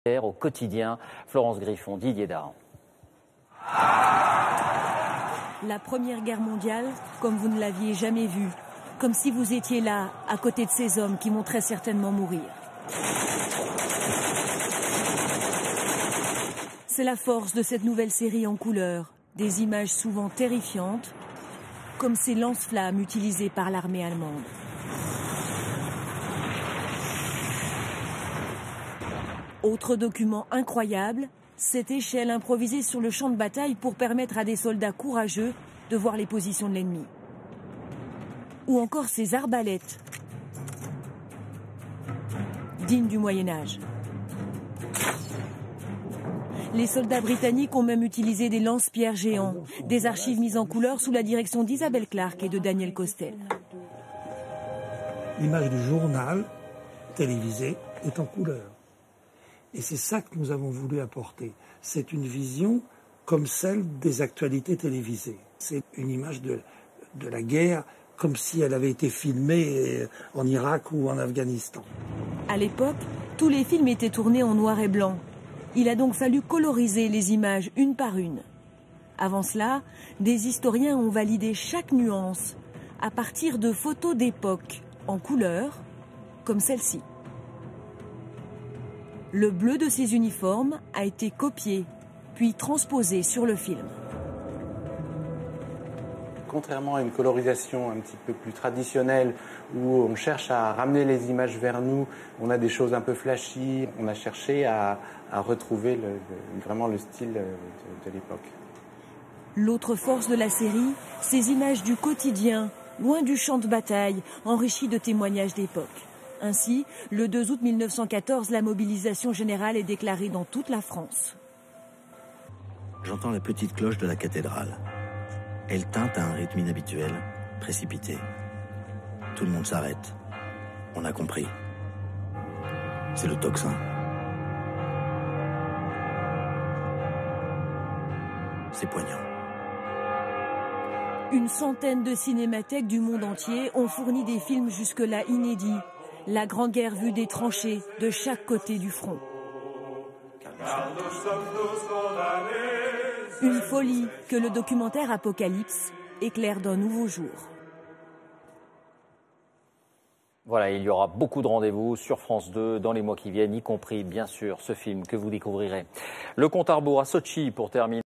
Au quotidien, Florence Griffon, Didier Dahan. La Première Guerre mondiale, comme vous ne l'aviez jamais vue, comme si vous étiez là, à côté de ces hommes qui vont très certainement mourir. C'est la force de cette nouvelle série en couleur, des images souvent terrifiantes, comme ces lance-flammes utilisées par l'armée allemande. Autre document incroyable, cette échelle improvisée sur le champ de bataille pour permettre à des soldats courageux de voir les positions de l'ennemi. Ou encore ces arbalètes, dignes du Moyen-Âge. Les soldats britanniques ont même utilisé des lance-pierres géants, des archives mises en couleur sous la direction d'Isabelle Clarke et de Daniel Costel. L'image du journal télévisé est en couleur. Et c'est ça que nous avons voulu apporter. C'est une vision comme celle des actualités télévisées. C'est une image de la guerre comme si elle avait été filmée en Irak ou en Afghanistan. À l'époque, tous les films étaient tournés en noir et blanc. Il a donc fallu coloriser les images une par une. Avant cela, des historiens ont validé chaque nuance à partir de photos d'époque en couleur, comme celle-ci. Le bleu de ces uniformes a été copié, puis transposé sur le film. Contrairement à une colorisation un petit peu plus traditionnelle, où on cherche à ramener les images vers nous, on a des choses un peu flashy, on a cherché à retrouver vraiment le style de l'époque. L'autre force de la série, ces images du quotidien, loin du champ de bataille, enrichies de témoignages d'époque. Ainsi, le 2 août 1914, la mobilisation générale est déclarée dans toute la France. J'entends la petite cloche de la cathédrale. Elle teinte à un rythme inhabituel, précipité. Tout le monde s'arrête. On a compris. C'est le tocsin. C'est poignant. Une centaine de cinémathèques du monde entier ont fourni des films jusque-là inédits. La Grande Guerre vue des tranchées de chaque côté du front. Une folie que le documentaire Apocalypse éclaire d'un nouveau jour. Voilà, il y aura beaucoup de rendez-vous sur France 2 dans les mois qui viennent, y compris bien sûr ce film que vous découvrirez. Le compte à rebours à Sotchi pour terminer.